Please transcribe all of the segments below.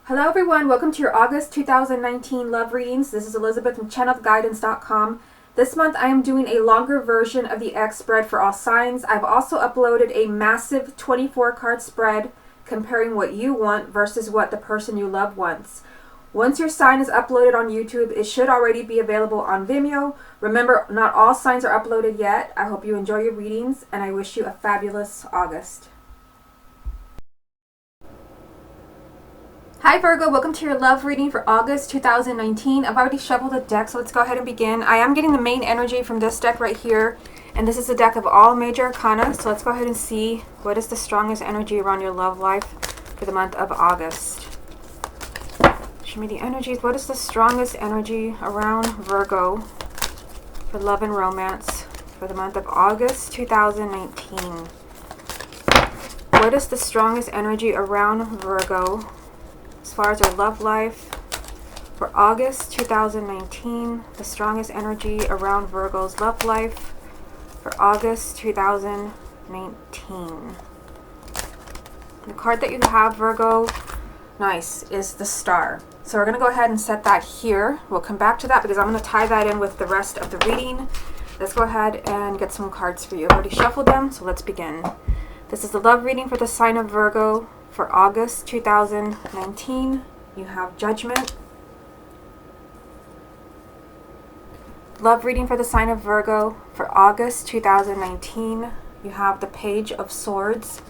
Hello everyone, welcome to your August 2019 love readings. This is Elizabeth from channelguidance.com. This month I am doing a longer version of the X spread for all signs. I've also uploaded a massive 24 card spread comparing what you want versus what the person you love wants. Once your sign is uploaded on YouTube, it should already be available on Vimeo. Remember, not all signs are uploaded yet. I hope you enjoy your readings and I wish you a fabulous August. Hi Virgo, welcome to your love reading for August 2019. I've already shuffled the deck, so let's go ahead and begin. I am getting the main energy from this deck right here, and this is the deck of all major arcana, so let's go ahead and see what is the strongest energy around your love life for the month of August. Show me the energies. What is the strongest energy around Virgo for love and romance for the month of August 2019? What is the strongest energy around Virgo as far as our love life for August 2019? The strongest energy around Virgo's love life for August 2019. The card that you have, Virgo, nice, is the Star. So we're going to go ahead and set that here. We'll come back to that because I'm going to tie that in with the rest of the reading. Let's go ahead and get some cards for you. I've already shuffled them, so let's begin. This is the love reading for the sign of Virgo for August 2019. You have Judgment. Love reading for the sign of Virgo for August 2019. You have the Page of Swords.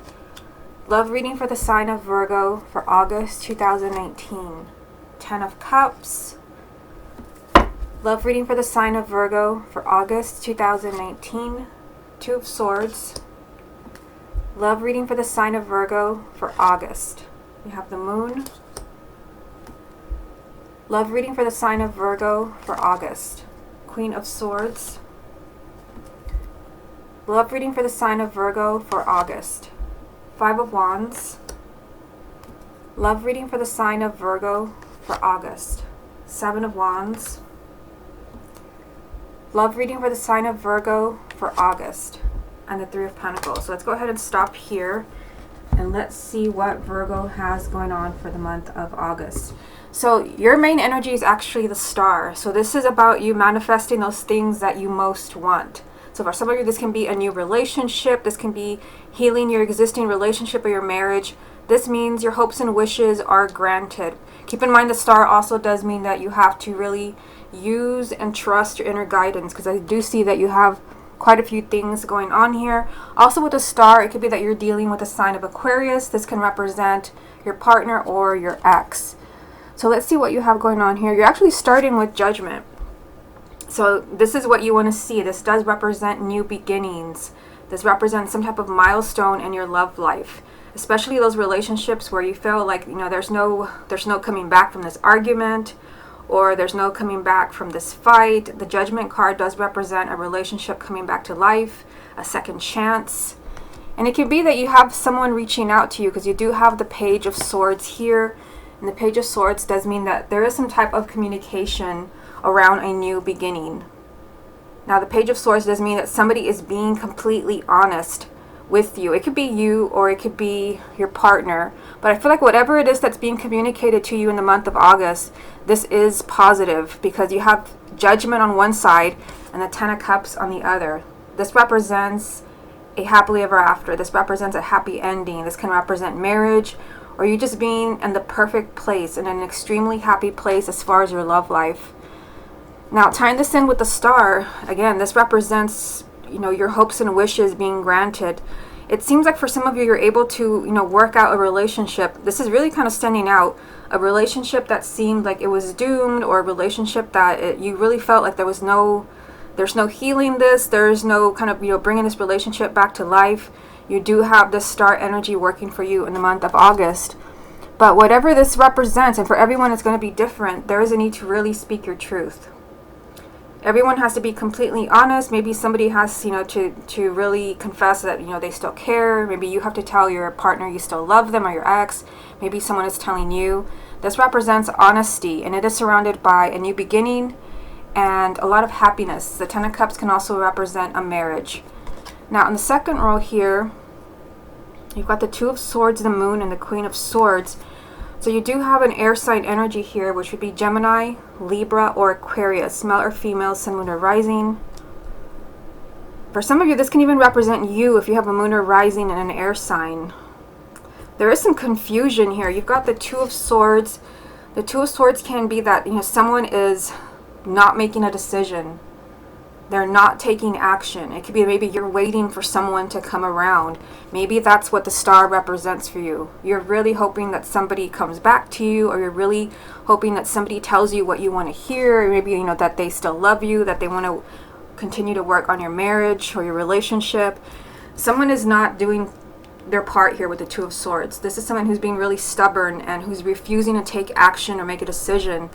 Love reading for the sign of Virgo for August 2019. Ten of Cups. Love reading for the sign of Virgo for August 2019. Two of Swords. Love reading for the sign of Virgo for August. You have the Moon. Love reading for the sign of Virgo for August. Queen of Swords. Love reading for the sign of Virgo for August. Five of Wands. Love reading for the sign of Virgo for August. Seven of Wands. Love reading for the sign of Virgo for August. And the Three of Pentacles. So let's go ahead and stop here and let's see what Virgo has going on for the month of August. So your main energy is actually the Star. So this is about you manifesting those things that you most want. So for some of you, this can be a new relationship. This can be healing your existing relationship or your marriage. This means your hopes and wishes are granted. Keep in mind the Star also does mean that you have to really use and trust your inner guidance, because I do see that you have quite a few things going on here. Also with the Star, it could be that you're dealing with a sign of Aquarius. This can represent your partner or your ex. So let's see what you have going on here. You're actually starting with Judgment. So this is what you want to see. This does represent new beginnings. This represents some type of milestone in your love life, especially those relationships where you feel like, you know, there's no coming back from this argument, or there's no coming back from this fight. The Judgment card does represent a relationship coming back to life, a second chance. And it can be that you have someone reaching out to you, because you do have the Page of Swords here. And the Page of Swords does mean that there is some type of communication around a new beginning. Now the Page of Swords does mean that somebody is being completely honest with you. It could be you or it could be your partner, but I feel like whatever it is that's being communicated to you in the month of August, this is positive, because you have Judgment on one side and the Ten of Cups on the other. This represents a happily ever after. This represents a happy ending. This can represent marriage, or you just being in the perfect place, in an extremely happy place as far as your love life. Now tying this in with the Star, again, this represents, you know, your hopes and wishes being granted. It seems like for some of you, you're able to, you know, work out a relationship. This is really kind of standing out. A relationship that seemed like it was doomed, or a relationship that you really felt like there's no healing this. There's no kind of, you know, bringing this relationship back to life. You do have this Star energy working for you in the month of August. But whatever this represents, and for everyone it's going to be different, there is a need to really speak your truth. Everyone has to be completely honest. Maybe somebody has, you know, to really confess that, you know, they still care. Maybe you have to tell your partner you still love them, or your ex. Maybe someone is telling you. This represents honesty, and it is surrounded by a new beginning and a lot of happiness. The Ten of Cups can also represent a marriage. Now in the second row here, you've got the Two of Swords, the Moon, and the Queen of Swords. So you do have an air sign energy here, which would be Gemini, Libra, or Aquarius, male or female, sun, moon, or rising. For some of you, this can even represent you if you have a moon or rising in an air sign. There is some confusion here. You've got the Two of Swords. The Two of Swords can be that, someone is not making a decision. They're not taking action. It could be maybe you're waiting for someone to come around. Maybe that's what the star represents for you. You're really hoping that somebody comes back to you, or you're really hoping that somebody tells you what you want to hear, or maybe that they still love you, that they want to continue to work on your marriage or your relationship. Someone is not doing their part here with the Two of Swords. This is someone who's being really stubborn and who's refusing to take action or make a decision.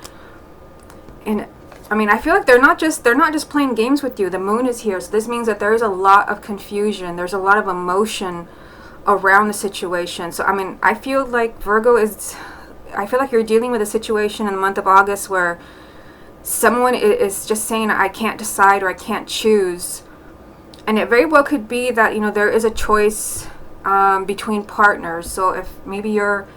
And I feel like they're not just playing games with you. The moon is here, so this means that there is a lot of confusion. There's a lot of emotion around the situation. So I feel like I feel like you're dealing with a situation in the month of August where someone is just saying, I can't decide, or I can't choose. And it very well could be that, there is a choice between partners. So if maybe you're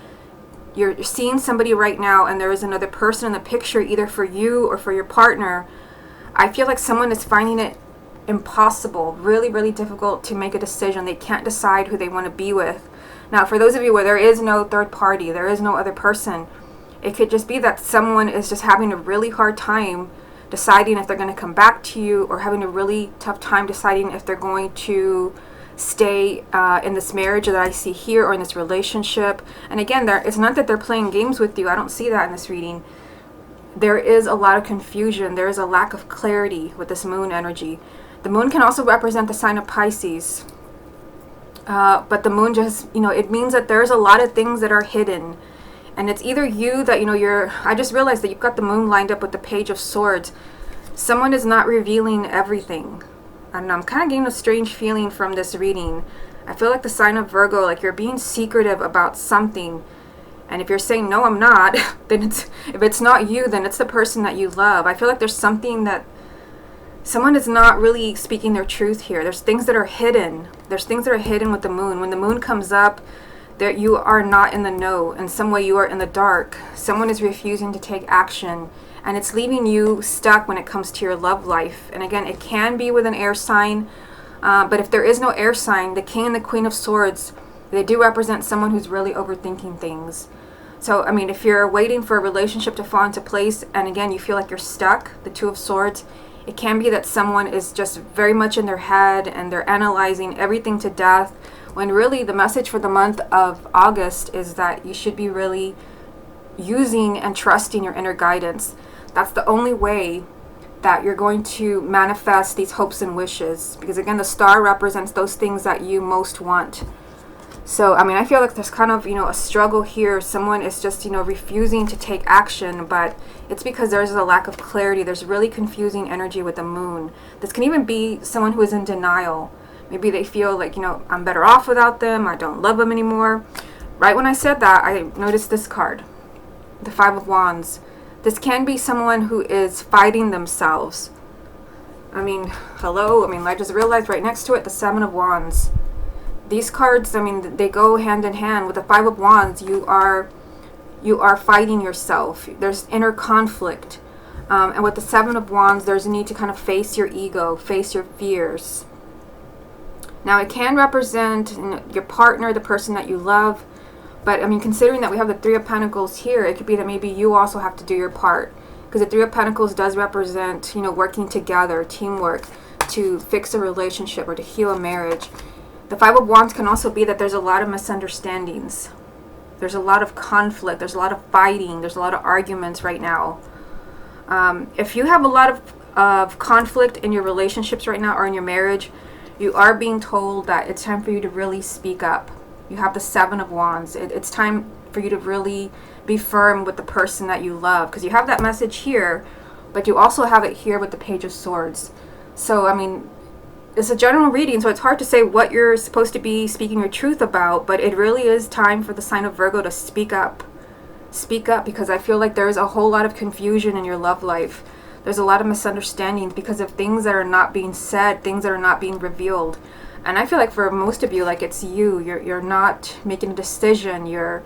seeing somebody right now and there is another person in the picture, either for you or for your partner, I feel like someone is finding it impossible, really, really difficult to make a decision. They can't decide who they want to be with. Now, for those of you where there is no third party, there is no other person, it could just be that someone is just having a really hard time deciding if they're going to come back to you, or having a really tough time deciding if they're going to stay in this marriage that I see here, or in this relationship. And again, it's not that they're playing games with you. I don't see that in this reading. There is a lot of confusion. There is a lack of clarity with this moon energy. The moon can also represent the sign of Pisces. But the moon just, it means that there's a lot of things that are hidden. And it's either you that, I just realized that you've got the moon lined up with the Page of Swords. Someone is not revealing everything. And I'm kind of getting a strange feeling from this reading. I feel like the sign of Virgo, like you're being secretive about something. And if you're saying, no, I'm not, then if it's not you, then it's the person that you love. I feel like there's something that someone is not really speaking their truth here. There's things that are hidden. There's things that are hidden with the moon. When the moon comes up, that you are not in the know. In some way, you are in the dark. Someone is refusing to take action. And it's leaving you stuck when it comes to your love life. And again, it can be with an air sign. But if there is no air sign, the King and the Queen of Swords, they do represent someone who's really overthinking things. So, if you're waiting for a relationship to fall into place, and again, you feel like you're stuck, the Two of Swords, it can be that someone is just very much in their head and they're analyzing everything to death, when really the message for the month of August is that you should be really using and trusting your inner guidance. That's the only way that you're going to manifest these hopes and wishes. Because again, the star represents those things that you most want. So, I feel like there's kind of, a struggle here. Someone is just, refusing to take action, but it's because there's a lack of clarity. There's really confusing energy with the moon. This can even be someone who is in denial. Maybe they feel like, I'm better off without them. I don't love them anymore. Right when I said that, I noticed this card, the Five of Wands. This can be someone who is fighting themselves. Hello? I just realized right next to it, the Seven of Wands. These cards, they go hand in hand. With the Five of Wands, you are fighting yourself. There's inner conflict. And with the Seven of Wands, there's a need to kind of face your ego, face your fears. Now, it can represent your partner, the person that you love. But, considering that we have the Three of Pentacles here, it could be that maybe you also have to do your part. Because the Three of Pentacles does represent, working together, teamwork, to fix a relationship or to heal a marriage. The Five of Wands can also be that there's a lot of misunderstandings. There's a lot of conflict. There's a lot of fighting. There's a lot of arguments right now. If you have a lot of conflict in your relationships right now, or in your marriage, you are being told that it's time for you to really speak up. You have the Seven of Wands. It's time for you to really be firm with the person that you love. Because you have that message here, but you also have it here with the Page of Swords. So, it's a general reading, so it's hard to say what you're supposed to be speaking your truth about. But it really is time for the sign of Virgo to speak up. Speak up, because I feel like there's a whole lot of confusion in your love life. There's a lot of misunderstandings because of things that are not being said, things that are not being revealed. And I feel like for most of you, like it's you. You're not making a decision. You're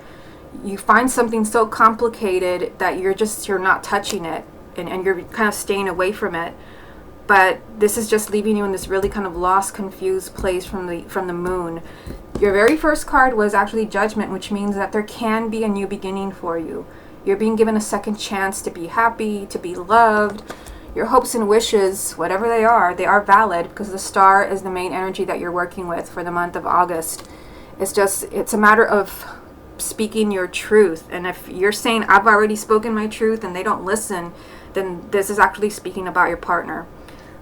you find something so complicated that you're not touching it, and you're kind of staying away from it. But this is just leaving you in this really kind of lost, confused place from the moon. Your very first card was actually Judgment, which means that there can be a new beginning for you. You're being given a second chance to be happy, to be loved. Your hopes and wishes, whatever they are valid, because the star is the main energy that you're working with for the month of August. It's a matter of speaking your truth. And if you're saying, I've already spoken my truth, and they don't listen, then this is actually speaking about your partner.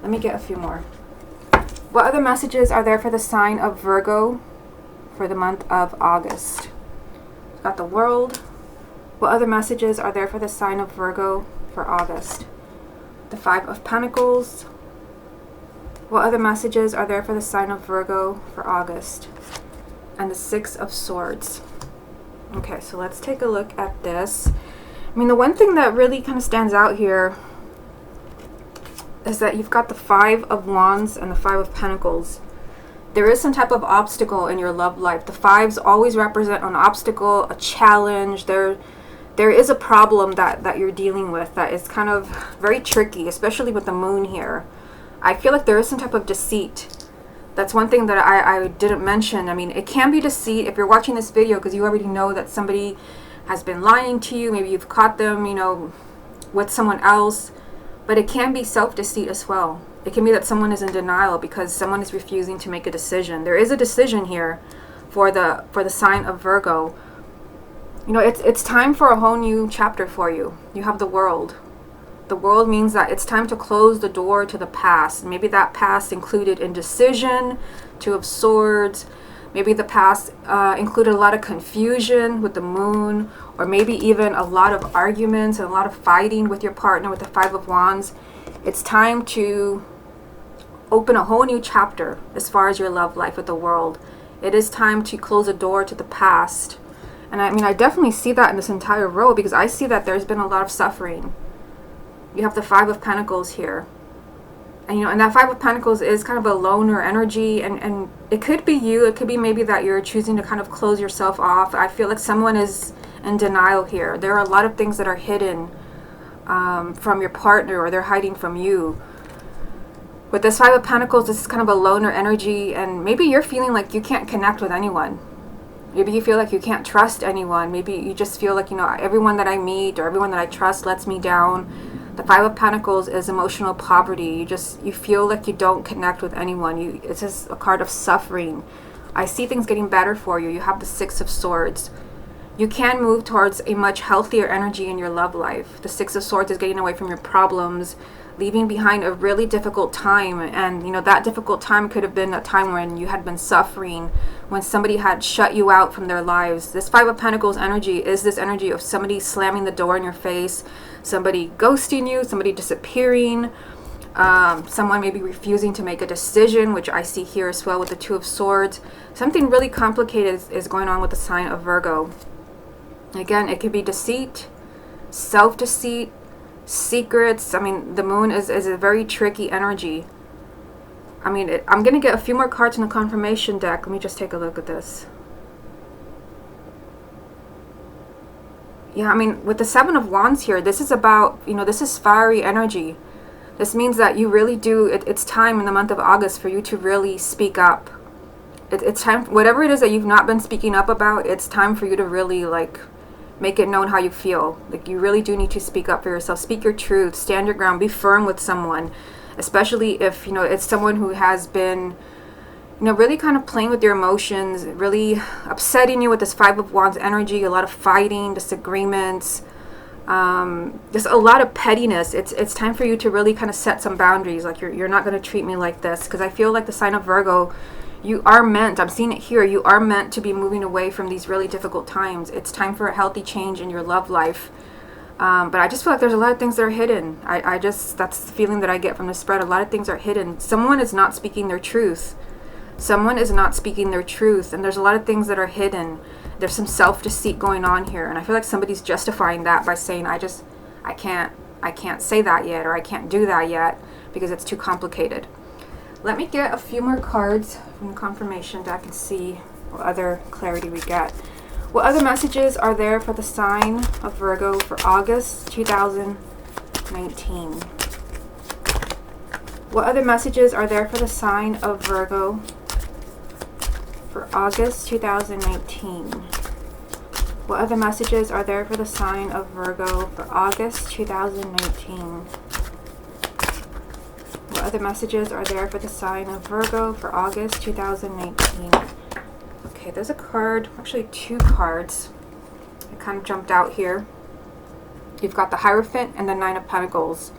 Let me get a few more. What other messages are there for the sign of Virgo for the month of August? Got the World. What other messages are there for the sign of Virgo for August? The Five of Pentacles. What other messages are there for the sign of Virgo for August? And the Six of Swords. Okay, so let's take a look at this. I mean, the one thing that really kind of stands out here is that you've got the Five of Wands and the Five of Pentacles. There is some type of obstacle in your love life. The fives always represent an obstacle, a challenge. There is a problem that you're dealing with that is kind of very tricky, especially with the moon here. I feel like there is some type of deceit. That's one thing that I didn't mention. I mean, it can be deceit if you're watching this video because you already know that somebody has been lying to you. Maybe you've caught them, with someone else. But it can be self-deceit as well. It can be that someone is in denial because someone is refusing to make a decision. There is a decision here for the sign of Virgo. It's time for a whole new chapter for you. You have the World. The World means that it's time to close the door to the past. Maybe that past included indecision, Two of Swords. Maybe the past included a lot of confusion with the moon, or maybe even a lot of arguments and a lot of fighting with your partner with the Five of Wands. It's time to open a whole new chapter as far as your love life with the World. It is time to close a door to the past. And I mean, I definitely see that in this entire row because I see that there's been a lot of suffering. You have the Five of Pentacles here. And that Five of Pentacles is kind of a loner energy, and it could be you. It could be maybe that you're choosing to kind of close yourself off. I feel like someone is in denial here. There are a lot of things that are hidden from your partner, or they're hiding from you. With this Five of Pentacles, this is kind of a loner energy, and maybe you're feeling like you can't connect with anyone. Maybe you feel like you can't trust anyone. Maybe you just feel like, everyone that I meet or everyone that I trust lets me down. The Five of Pentacles is emotional poverty. You feel like you don't connect with anyone. It's just a card of suffering. I see things getting better for you. You have the Six of Swords. You can move towards a much healthier energy in your love life. The Six of Swords is getting away from your problems, leaving behind a really difficult time. And, that difficult time could have been a time when you had been suffering, when somebody had shut you out from their lives. This Five of Pentacles energy is this energy of somebody slamming the door in your face, somebody ghosting you, somebody disappearing, someone maybe refusing to make a decision, which I see here as well with the Two of Swords. Something really complicated is going on with the sign of Virgo. Again, it could be deceit, self-deceit, secrets. I mean, the moon is a very tricky energy. I mean, I'm going to get a few more cards in the confirmation deck. Let me just take a look at this. Yeah, I mean, with the Seven of Wands here, this is about, this is fiery energy. This means that you really do, it's time in the month of August for you to really speak up. It's time, whatever it is that you've not been speaking up about, it's time for you to really, make it known how you feel. You really do need to speak up for yourself. Speak your truth. Stand your ground. Be firm with someone. Especially if, it's someone who has been, really kind of playing with your emotions, really upsetting you with this Five of Wands energy, a lot of fighting, disagreements, just a lot of pettiness. It's time for you to really kind of set some boundaries. You're not going to treat me like this. Because I feel like the sign of Virgo, you are meant, I'm seeing it here, you are meant to be moving away from these really difficult times. It's time for a healthy change in your love life. But I just feel like there's a lot of things that are hidden. That's the feeling that I get from the spread. A lot of things are hidden. Someone is not speaking their truth. Someone is not speaking their truth. And there's a lot of things that are hidden. There's some self-deceit going on here. And I feel like somebody's justifying that by saying, I can't say that yet, or I can't do that yet because it's too complicated. Let me get a few more cards from the confirmation deck and see what other clarity we get. What other messages are there for the sign of Virgo for August 2019? What other messages are there for the sign of Virgo for August 2019? What other messages are there for the sign of Virgo for August 2019? What other messages are there for the sign of Virgo for August 2019? Okay, there's a card, actually two cards. It kind of jumped out here. You've got the Hierophant and the Nine of Pentacles.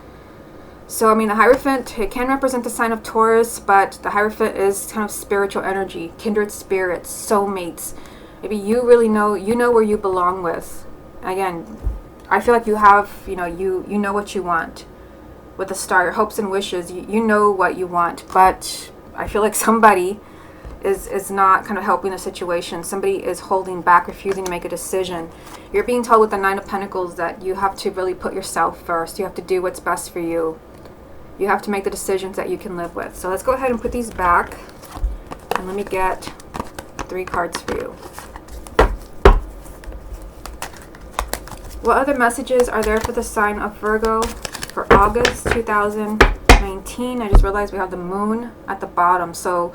So, I mean, the Hierophant, it can represent the sign of Taurus, but the Hierophant is kind of spiritual energy, kindred spirits, soulmates. Maybe you really know, you know where you belong with. Again, I feel like you have, you know what you want. With the star, your hopes and wishes, you know what you want, but I feel like somebody is not kind of helping the situation. Somebody is holding back, refusing to make a decision. You're being told with the Nine of Pentacles that you have to really put yourself first. You have to do what's best for you. You have to make the decisions that you can live with. So let's go ahead and put these back, and let me get 3 cards for you. What other messages are there for the sign of Virgo for August 2019? I just realized we have the moon at the bottom. So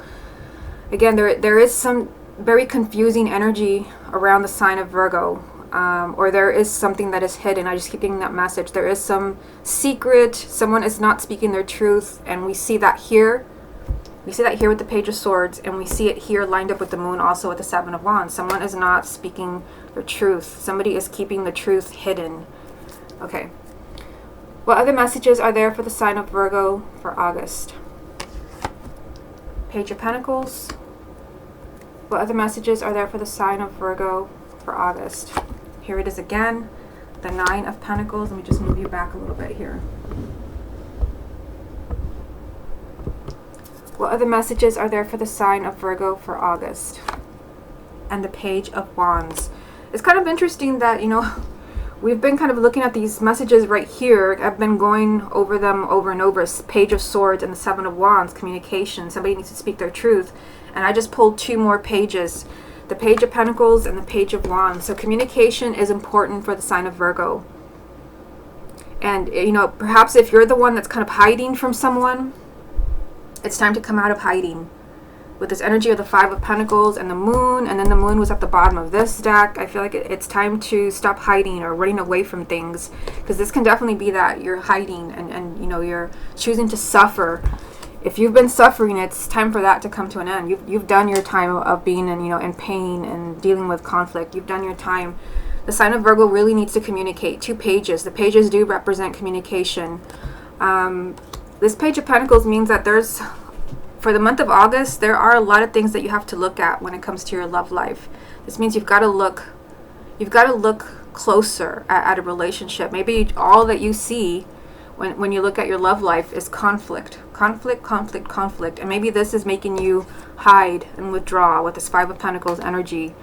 again, there is some very confusing energy around the sign of Virgo, or there is something that is hidden. I just keep getting that message. There is some secret. Someone is not speaking their truth, and we see that here. We see that here with the Page of Swords, and we see it here lined up with the moon, also with the Seven of Wands. Someone is not speaking their truth. Somebody is keeping the truth hidden. Okay. What other messages are there for the sign of Virgo for August? Page of Pentacles. What other messages are there for the sign of Virgo for August? Here it is again, the Nine of Pentacles. Let me just move you back a little bit here. What other messages are there for the sign of Virgo for August? And the Page of Wands. It's kind of interesting that, we've been kind of looking at these messages right here. I've been going over them over and over. Page of Swords and the Seven of Wands, communication. Somebody needs to speak their truth. And I just pulled 2 more pages. The Page of Pentacles and the Page of Wands. So communication is important for the sign of Virgo. And, perhaps if you're the one that's kind of hiding from someone, it's time to come out of hiding. With this energy of the Five of Pentacles and the moon, and then the moon was at the bottom of this deck, I feel like it's time to stop hiding or running away from things, because this can definitely be that you're hiding and you're choosing to suffer. If you've been suffering, it's time for that to come to an end. You've done your time of being in pain and dealing with conflict. You've done your time. The sign of Virgo really needs to communicate. 2 pages. The pages do represent communication. This Page of Pentacles means that for the month of August, there are a lot of things that you have to look at when it comes to your love life. This means you've got to look closer at a relationship. Maybe all that you see when you look at your love life is conflict. And maybe this is making you hide and withdraw with this Five of Pentacles energy.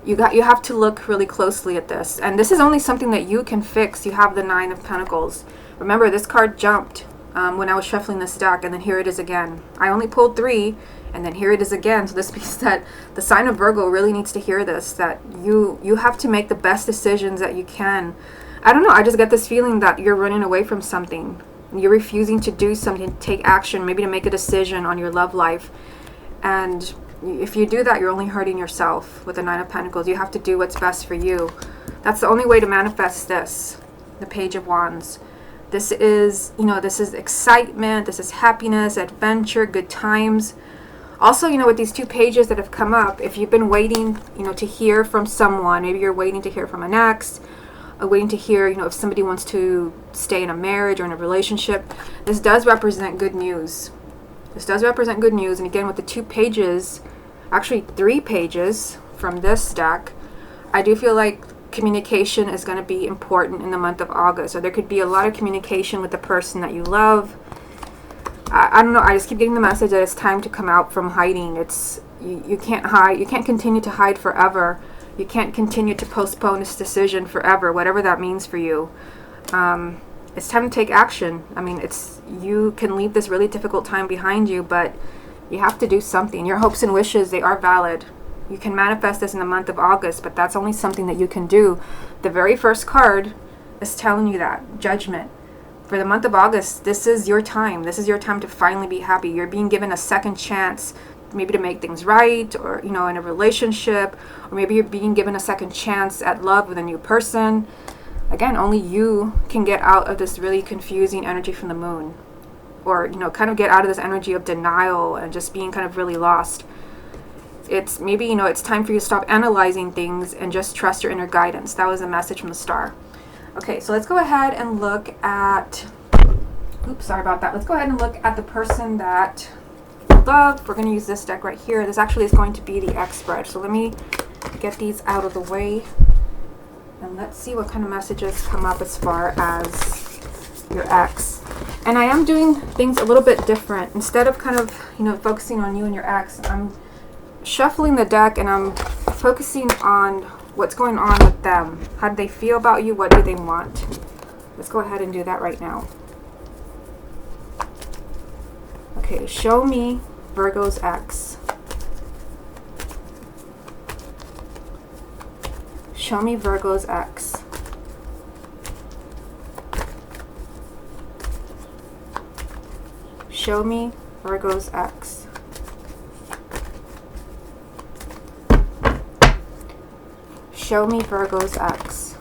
You have to look really closely at this. And this is only something that you can fix. You have the Nine of Pentacles. Remember, this card jumped when I was shuffling this deck, and then here it is again. I only pulled 3, and then here it is again. So this means that the sign of Virgo really needs to hear this, that you have to make the best decisions that you can. I don't know, I just get this feeling that you're running away from something. You're refusing to do something, take action, maybe to make a decision on your love life. And if you do that, you're only hurting yourself with the Nine of Pentacles. You have to do what's best for you. That's the only way to manifest this, the Page of Wands. This is, this is excitement, this is happiness, adventure, good times. Also, with these 2 pages that have come up, if you've been waiting, to hear from someone, maybe you're waiting to hear from an ex, or waiting to hear, if somebody wants to stay in a marriage or in a relationship, this does represent good news. This does represent good news. And again, with the 2 pages, actually 3 pages from this deck, I do feel like communication is going to be important in the month of August. So there could be a lot of communication with the person that you love. I don't know, I just keep getting the message that it's time to come out from hiding. You can't hide. You can't continue to hide forever. You can't continue to postpone this decision forever, whatever that means for you. It's time to take action. I mean, you can leave this really difficult time behind you, but you have to do something. Your hopes and wishes, they are valid. You can manifest this in the month of August, but that's only something that you can do. The very first card is telling you that. Judgment. For the month of August, this is your time. This is your time to finally be happy. You're being given a second chance, maybe to make things right, or, you know, in a relationship, or maybe you're being given a second chance at love with a new person. Again, only you can get out of this really confusing energy from the moon, or, you know, kind of get out of this energy of denial and just being kind of really lost. It's maybe, you know, it's time for you to stop analyzing things and just trust your inner guidance. That was a message from the star. Okay, so let's go ahead and look at, oops, sorry about that. Let's go ahead and look at the person that you love. We're going to use this deck right here. This actually is going to be the X spread. So let me get these out of the way. And let's see what kind of messages come up as far as your ex. And I am doing things a little bit different. Instead of kind of, you know, focusing on you and your ex, I'm shuffling the deck and I'm focusing on what's going on with them. How do they feel about you? What do they want? Let's go ahead and do that right now. Okay, show me Virgo's ex. Show me Virgo's ex. Show me Virgo's ex. Show me Virgo's ex.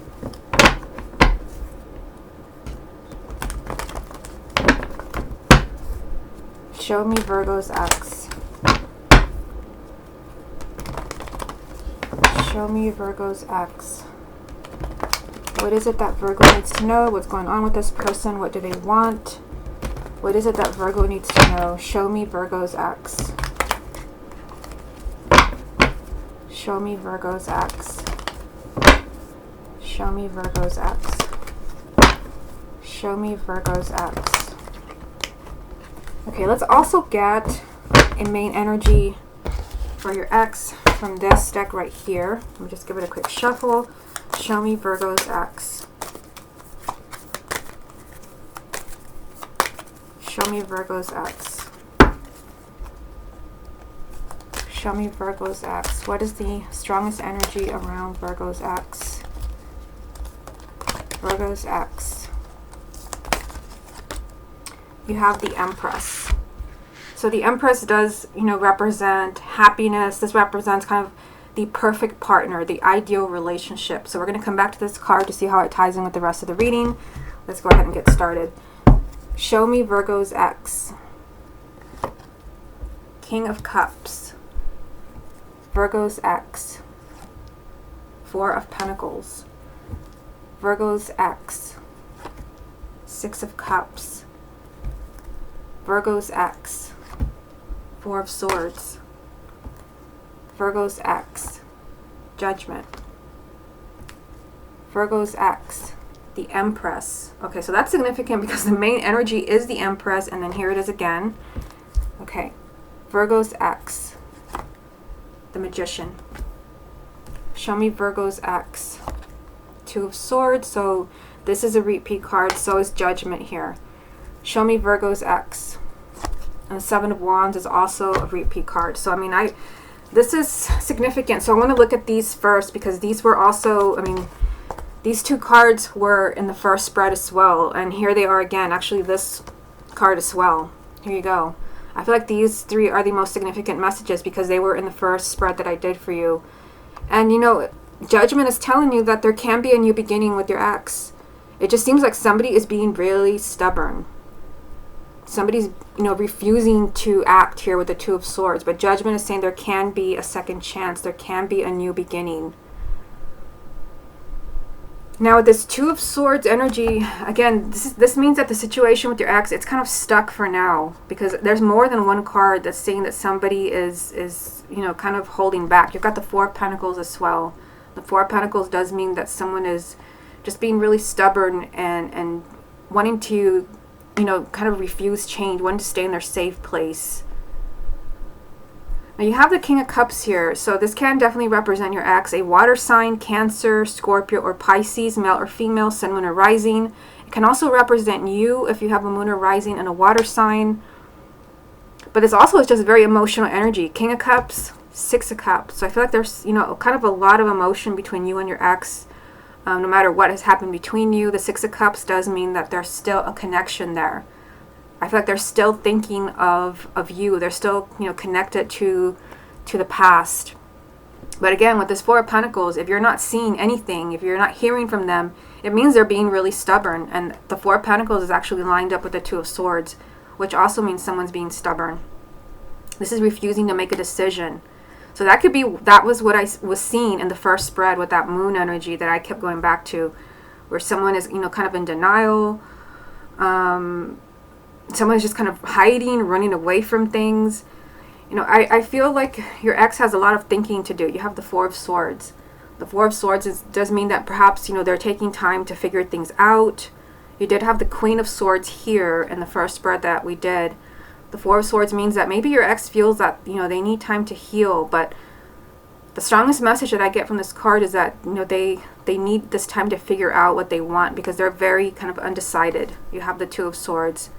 Show me Virgo's ex. Show me Virgo's ex. What is it that Virgo needs to know? What's going on with this person? What do they want? What is it that Virgo needs to know? Show me Virgo's ex. Show me Virgo's ex. Show me Virgo's ex. Show me Virgo's ex. Okay, let's also get a main energy for your ex from this deck right here. Let me just give it a quick shuffle. Show me Virgo's ex. Show me Virgo's ex. Show me Virgo's ex. What is the strongest energy around Virgo's ex? Virgo's ex. You have the Empress. So the Empress does, you know, represent happiness. This represents kind of the perfect partner, the ideal relationship. So we're going to come back to this card to see how it ties in with the rest of the reading. Let's go ahead and get started. Show me Virgo's ex. King of Cups. Virgo's ex. Four of Pentacles. Virgo's ex. Six of Cups. Virgo's ex. Four of Swords. Virgo's ex. Judgment. Virgo's ex. The Empress. Okay, so that's significant because the main energy is the Empress, and then here it is again. Okay, Virgo's ex. The Magician. Show me Virgo's ex. Two of Swords, so this is a repeat card, so is Judgment here. Show me Virgo's ex. And the Seven of Wands is also a repeat card. So I mean, this is significant. So I want to look at these first because these were also, I mean, these two cards were in the first spread as well, and here they are again. Actually, this card as well. Here you go. I feel like these three are the most significant messages because they were in the first spread that I did for you. And you know, Judgment is telling you that there can be a new beginning with your ex. It just seems like somebody is being really stubborn. Somebody's, you know, refusing to act here with the Two of Swords. But Judgment is saying there can be a second chance. There can be a new beginning. Now with this Two of Swords energy, again, this means that the situation with your ex, it's kind of stuck for now. Because there's more than one card that's saying that somebody is you know, kind of holding back. You've got the Four of Pentacles as well. The Four of Pentacles does mean that someone is just being really stubborn and wanting to, you know, kind of refuse change, wanting to stay in their safe place. Now you have the King of Cups here, so this can definitely represent your ex, a water sign, Cancer, Scorpio, or Pisces, male or female, sun, moon, or rising. It can also represent you if you have a moon or rising and a water sign. But this also is just very emotional energy. King of Cups, Six of Cups. So I feel like there's, you know, kind of a lot of emotion between you and your ex. No matter what has happened between you, the Six of Cups does mean that there's still a connection there. I feel like they're still thinking of you. They're still, you know, connected to the past. But again, with this Four of Pentacles, if you're not seeing anything, if you're not hearing from them, it means they're being really stubborn. And the Four of Pentacles is actually lined up with the Two of Swords, which also means someone's being stubborn. This is refusing to make a decision. So that could be, that was what I was seeing in the first spread with that moon energy that I kept going back to, where someone is, you know, kind of in denial. Someone is just kind of hiding, running away from things. You know, I feel like your ex has a lot of thinking to do. You have the Four of Swords. The Four of Swords does mean that perhaps, you know, they're taking time to figure things out. You did have the Queen of Swords here in the first spread that we did. The Four of Swords means that maybe your ex feels that, you know, they need time to heal. But the strongest message that I get from this card is that, you know, they need this time to figure out what they want, because they're very kind of undecided. You have the Two of Swords.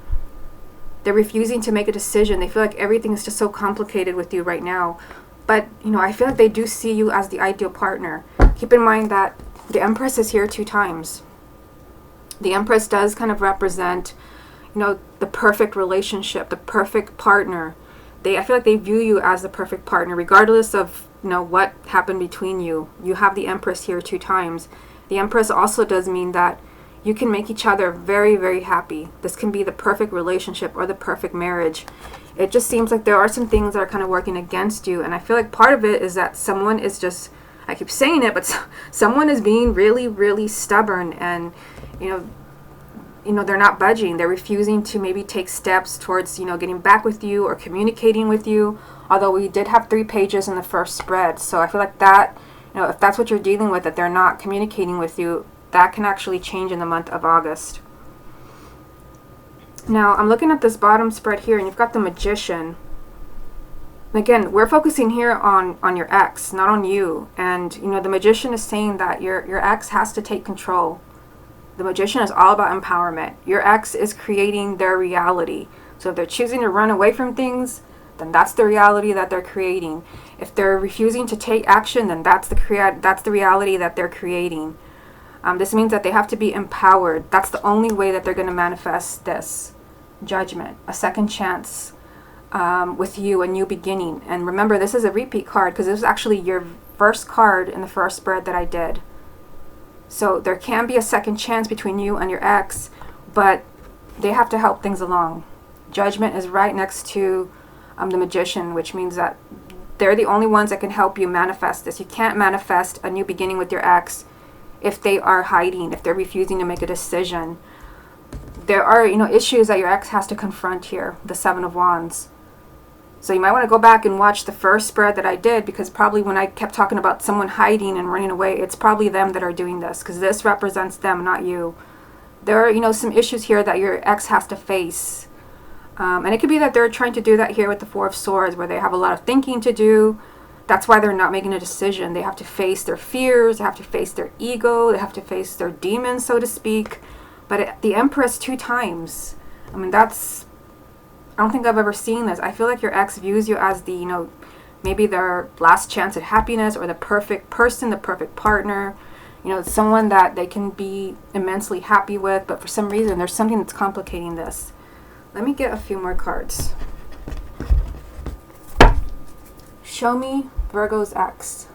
They're refusing to make a decision. They feel like everything is just so complicated with you right now. But, you know, I feel like they do see you as the ideal partner. Keep in mind that the Empress is here 2 times. The Empress does kind of represent, you know, the perfect relationship, the perfect partner. I feel like they view you as the perfect partner, regardless of, you know, what happened between you. You have the Empress here 2 times. The Empress also does mean that you can make each other very, very happy. This can be the perfect relationship or the perfect marriage. It just seems like there are some things that are kind of working against you. And I feel like part of it is that someone is just, I keep saying it, but someone is being really, really stubborn. And, you know, they're not budging. They're refusing to maybe take steps towards, you know, getting back with you or communicating with you. Although we did have 3 pages in the first spread. So I feel like that, you know, if that's what you're dealing with, that they're not communicating with you, that can actually change in the month of August. Now, I'm looking at this bottom spread here, and you've got the Magician. Again, we're focusing here on your ex, not on you. And, you know, the Magician is saying that your ex has to take control. The Magician is all about empowerment. Your ex is creating their reality. So if they're choosing to run away from things, then that's the reality that they're creating. If they're refusing to take action, then that's the reality that they're creating. This means that they have to be empowered. That's the only way that they're going to manifest this judgment, a second chance with you, a new beginning. And remember, this is a repeat card, because this is actually your first card in the first spread that I did. So there can be a second chance between you and your ex, but they have to help things along. Judgment is right next to the Magician, which means that they're the only ones that can help you manifest this. You can't manifest a new beginning with your ex if they are hiding, if they're refusing to make a decision. There are, you know, issues that your ex has to confront here, the Seven of Wands. So you might want to go back and watch the first spread that I did, because probably when I kept talking about someone hiding and running away, it's probably them that are doing this, because this represents them, not you. There are, you know, some issues here that your ex has to face. And it could be that they're trying to do that here with the Four of Swords, where they have a lot of thinking to do. That's why they're not making a decision. They have to face their fears, they have to face their ego, they have to face their demons, so to speak. But the Empress 2 times, I mean, I don't think I've ever seen this. I feel like your ex views you as the, you know, maybe their last chance at happiness, or the perfect person, the perfect partner. You know, someone that they can be immensely happy with, but for some reason there's something that's complicating this. Let me get a few more cards. Show me Virgo's ex.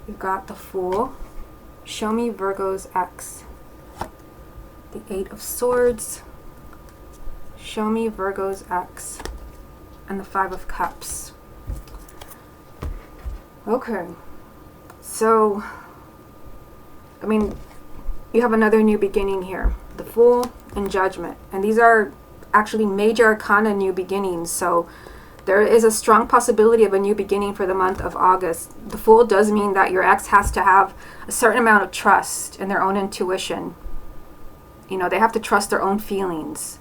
You've got the Fool. Show me Virgo's ex. The Eight of Swords. Show me Virgo's ex. And the Five of Cups. Okay. So, I mean, you have another new beginning here. The Fool and Judgment. And these are actually major arcana new beginnings. So there is a strong possibility of a new beginning for the month of August. The Fool does mean that your ex has to have a certain amount of trust in their own intuition. You know, they have to trust their own feelings.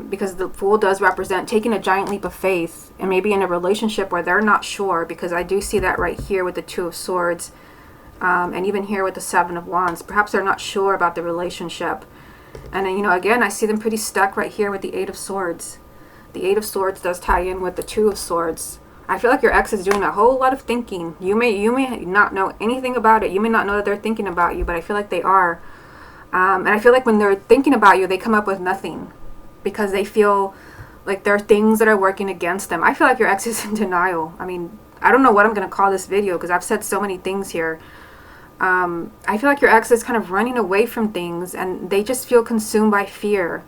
Because the Fool does represent taking a giant leap of faith, and maybe in a relationship where they're not sure, because I do see that right here with the Two of Swords, and even here with the Seven of Wands. Perhaps they're not sure about the relationship. And, you know, again, I see them pretty stuck right here with the Eight of Swords. The Eight of Swords does tie in with the Two of Swords. I feel like your ex is doing a whole lot of thinking. You may not know anything about it. You may not know that they're thinking about you, but I feel like they are. And I feel like when they're thinking about you, they come up with nothing because they feel like there are things that are working against them. I feel like your ex is in denial. I mean, I don't know what I'm going to call this video because I've said so many things here. I feel like your ex is kind of running away from things and they just feel consumed by fear.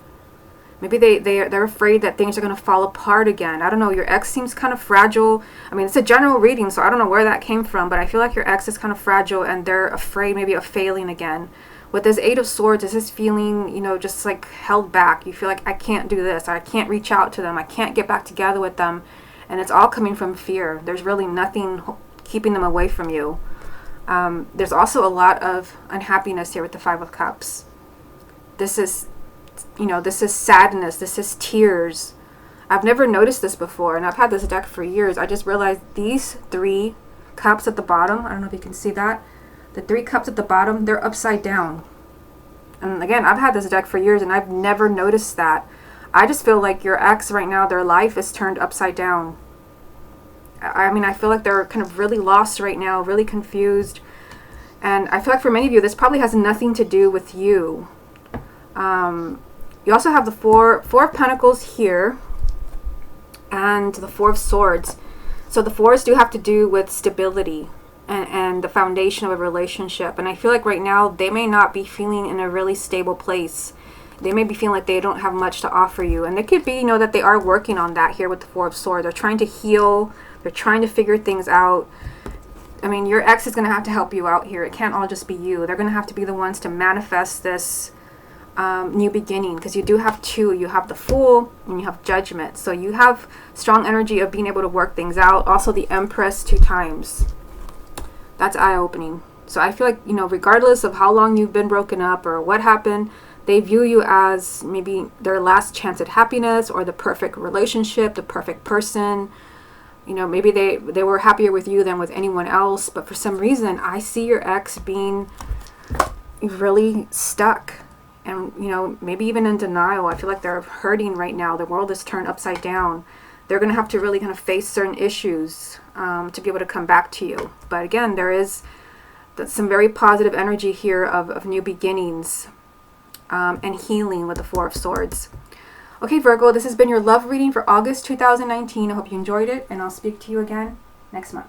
Maybe they're afraid that things are going to fall apart again. I don't know. Your ex seems kind of fragile. I mean, it's a general reading, so I don't know where that came from, but I feel like your ex is kind of fragile and they're afraid maybe of failing again. With this Eight of Swords, is this feeling, you know, just like held back. You feel like, I can't do this. I can't reach out to them. I can't get back together with them. And it's all coming from fear. There's really nothing keeping them away from you. There's also a lot of unhappiness here with the Five of Cups. This is, you know, this is sadness. This is tears. I've never noticed this before, and I've had this deck for years. I just realized these three cups at the bottom, I don't know if you can see that. The three cups at the bottom, they're upside down. And again, I've had this deck for years, and I've never noticed that. I just feel like your ex right now, their life is turned upside down. I mean, I feel like they're kind of really lost right now, really confused. And I feel like for many of you, this probably has nothing to do with you. You also have the Four of Pentacles here and the Four of Swords. So the fours do have to do with stability and the foundation of a relationship. And I feel like right now they may not be feeling in a really stable place. They may be feeling like they don't have much to offer you. And it could be, you know, that they are working on that here with the Four of Swords. They're trying to heal. They're trying to figure things out. I mean, your ex is going to have to help you out here. It can't all just be you. They're going to have to be the ones to manifest this new beginning, because you do have two. You have the Fool and you have Judgment. So you have strong energy of being able to work things out. Also the Empress 2 times. That's eye-opening. So I feel like, you know, regardless of how long you've been broken up or what happened, they view you as maybe their last chance at happiness or the perfect relationship, the perfect person. You know, maybe they were happier with you than with anyone else. But for some reason, I see your ex being really stuck. And, you know, maybe even in denial. I feel like they're hurting right now. The world is turned upside down. They're going to have to really kind of face certain issues to be able to come back to you. But again, there is some very positive energy here of new beginnings and healing with the Four of Swords. Okay, Virgo, this has been your love reading for August 2019. I hope you enjoyed it, and I'll speak to you again next month.